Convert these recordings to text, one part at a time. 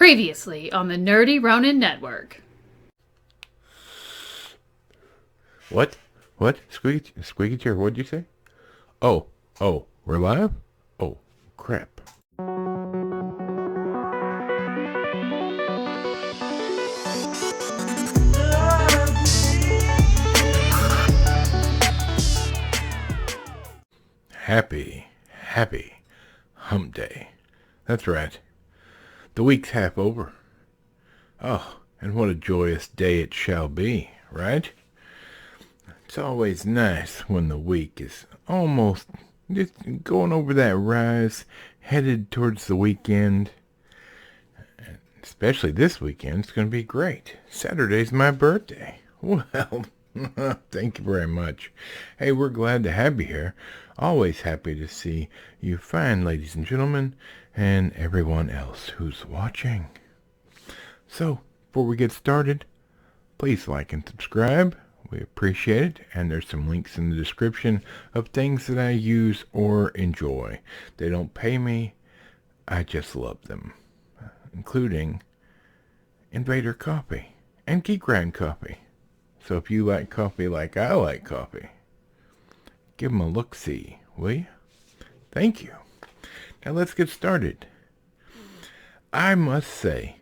Previously on the Nerdy Ronin Network. What? What? Squeaky chair, what'd you say? Oh, we're live? Oh, crap. Happy Humpday. That's right. The week's half over. Oh, and what a joyous day it shall be, right? It's always nice when the week is almost just going over that rise, headed towards the weekend. And especially this weekend, it's going to be great. Saturday's my birthday. Well, thank you very much. Hey, we're glad to have you here. Always happy to see you fine ladies and gentlemen, and everyone else who's watching. So, before we get started, please like and subscribe. We appreciate it, and there's some links in the description of things that I use or enjoy. They don't pay me, I just love them, including Invader Coffee and Geek Grind Coffee. So if you like coffee like I like coffee, give them a look-see, will you? Thank you. Now let's get started. I must say,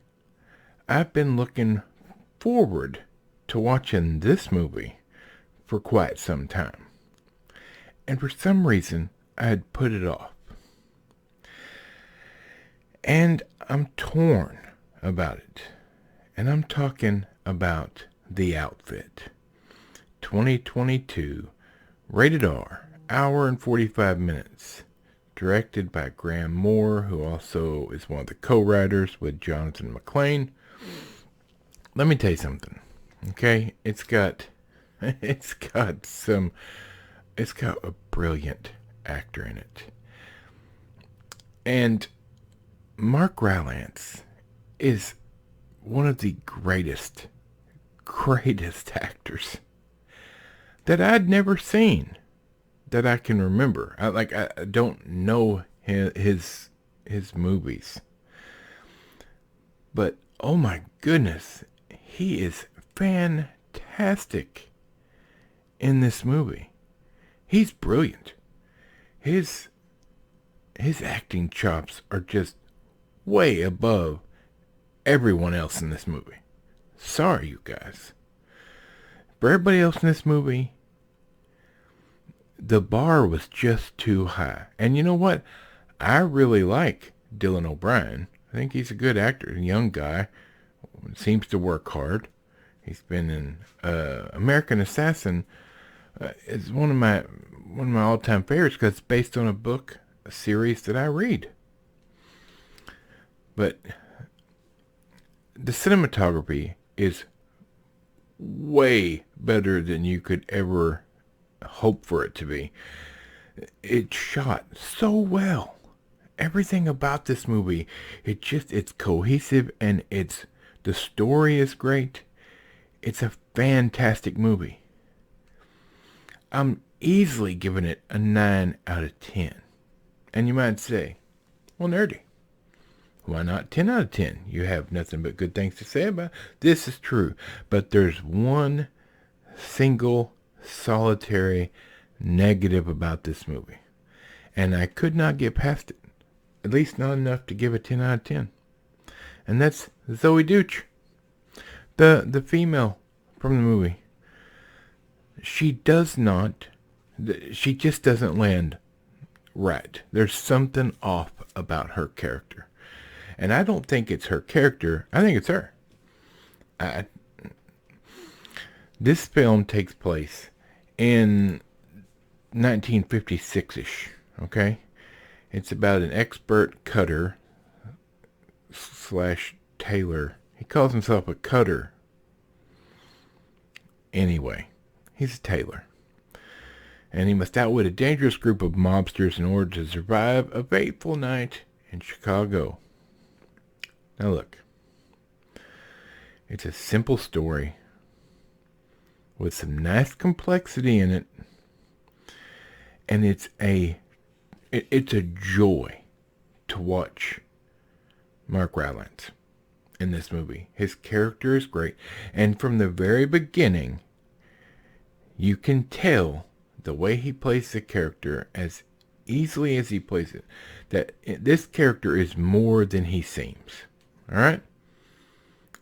I've been looking forward to watching this movie for quite some time. And for some reason, I had put it off. And I'm torn about it. And I'm talking about The Outfit. 2022, rated R, hour and 45 minutes. Directed by Graham Moore, who also is one of the co-writers with Jonathan McClain. Let me tell you something. Okay, it's got a brilliant actor in it. And Mark Rylance is one of the greatest actors that I'd never seen, that I can remember. I don't know his movies, but oh my goodness, he is fantastic in this movie. He's brilliant. His acting chops are just way above everyone else in this movie. Sorry, you guys. For everybody else in this movie, the bar was just too high. And you know what? I really like Dylan O'Brien. I think he's a good actor. A young guy. Seems to work hard. He's been in American Assassin. Is one of my all-time favorites because it's based on a series that I read. But the cinematography is way better than you could ever hope for it to be. It's shot so well. Everything about this movie, it's cohesive, and the story is great. It's a fantastic movie. I'm easily giving it a 9 out of 10. And you might say, well, nerdy, why not 10 out of 10? You have nothing but good things to say about it. This is true. But there's one single solitary negative about this movie. And I could not get past it. At least not enough to give it 10 out of 10. And that's Zoe Deutch. The female from the movie. She just doesn't land right. There's something off about her character. And I don't think it's her character. I think it's her. This film takes place in 1956-ish, okay? It's about an expert cutter / tailor. He calls himself a cutter. Anyway, he's a tailor. And he must outwit a dangerous group of mobsters in order to survive a fateful night in Chicago. Now look, it's a simple story with some nice complexity in it, and it's a joy to watch Mark Rylance. in this movie. His character is great. And from the very beginning, you can tell the way he plays the character as easily as he plays it, that this character is more than he seems. All right?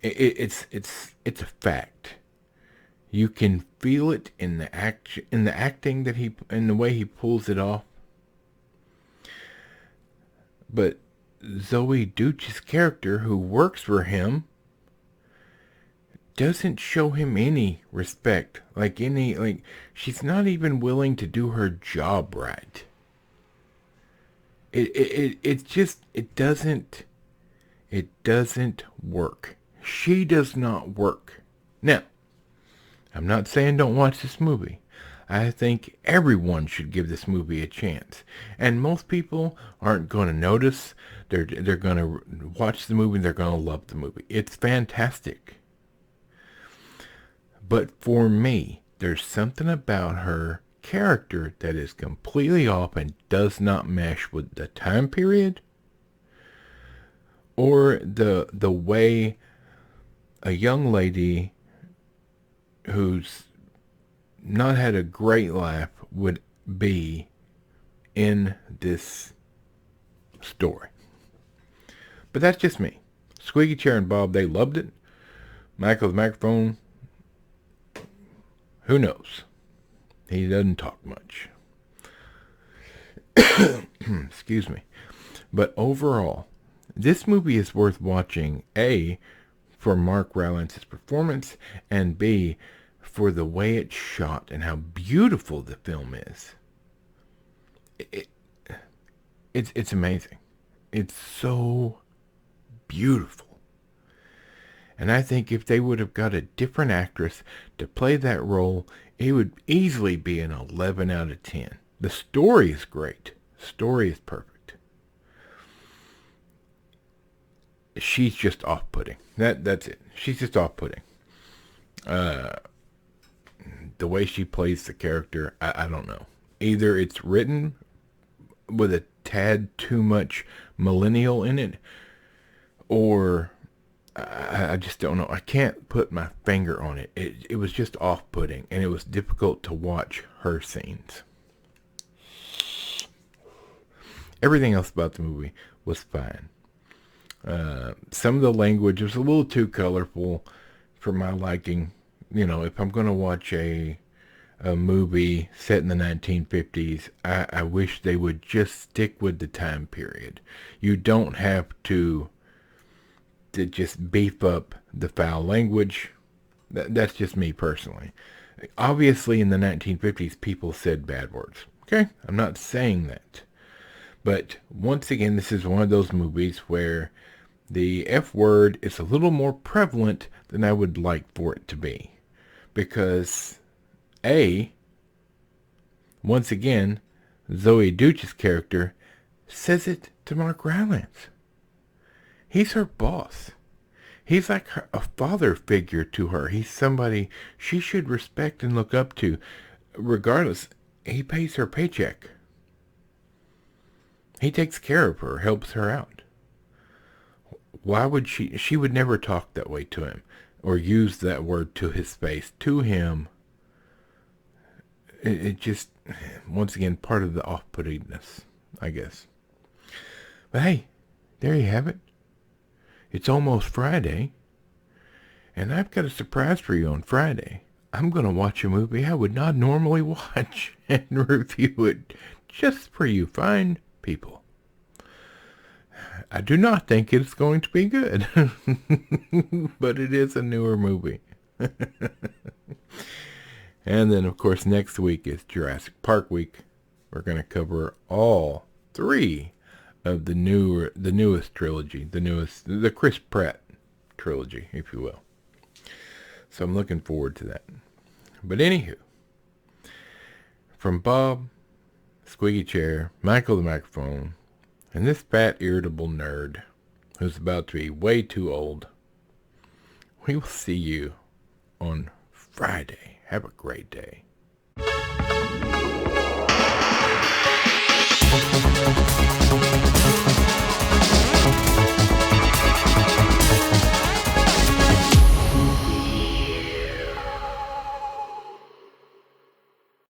It's a fact. You can feel it in the acting that in the way he pulls it off. But Zoe Deutch's character, who works for him, doesn't show him any respect. Like she's not even willing to do her job right. It doesn't work. She does not work. Now, I'm not saying don't watch this movie. I think everyone should give this movie a chance. And most people aren't going to notice. They're going to watch the movie and they're going to love the movie. It's fantastic. But for me, there's something about her character that is completely off and does not mesh with the time period or the way a young lady who's not had a great life would be in this story. But that's just me. Squeaky Chair and Bob, they loved it. Michael the Microphone, who knows? He doesn't talk much. Excuse me. But overall, this movie is worth watching, A, for Mark Rylance's performance, and B, for the way it's shot and how beautiful the film is. It's amazing. It's so beautiful. And I think if they would have got a different actress to play that role, it would easily be an 11 out of 10. The story is great. The story is perfect. She's just off-putting. That's it. She's just off-putting. The way she plays the character, I don't know. Either it's written with a tad too much millennial in it, or I just don't know. I can't put my finger on it. It was just off-putting, and it was difficult to watch her scenes. Everything else about the movie was fine. Some of the language was a little too colorful for my liking. You know, if I'm going to watch a movie set in the 1950s, I wish they would just stick with the time period. You don't have to just beef up the foul language. That's just me personally. Obviously, in the 1950s, people said bad words. Okay? I'm not saying that. But once again, this is one of those movies where the F word is a little more prevalent than I would like for it to be. Because, A, once again, Zoe Deutch's character says it to Mark Rylance. He's her boss. He's like a father figure to her. He's somebody she should respect and look up to. Regardless, he pays her paycheck. He takes care of her, helps her out. Why would she would never talk that way to him or use that word to his face, to him. It just, once again, part of the off-puttingness, I guess. But hey, there you have it. It's almost Friday, and I've got a surprise for you on Friday. I'm going to watch a movie I would not normally watch and review it just for you fine people. I do not think it's going to be good, but it is a newer movie. And then, of course, next week is Jurassic Park week. We're going to cover all three of the newest trilogy, the Chris Pratt trilogy, if you will. So I'm looking forward to that. But anywho, from Bob, Squeaky Chair, Michael the Microphone, and this fat, irritable nerd who's about to be way too old, we will see you on Friday. Have a great day.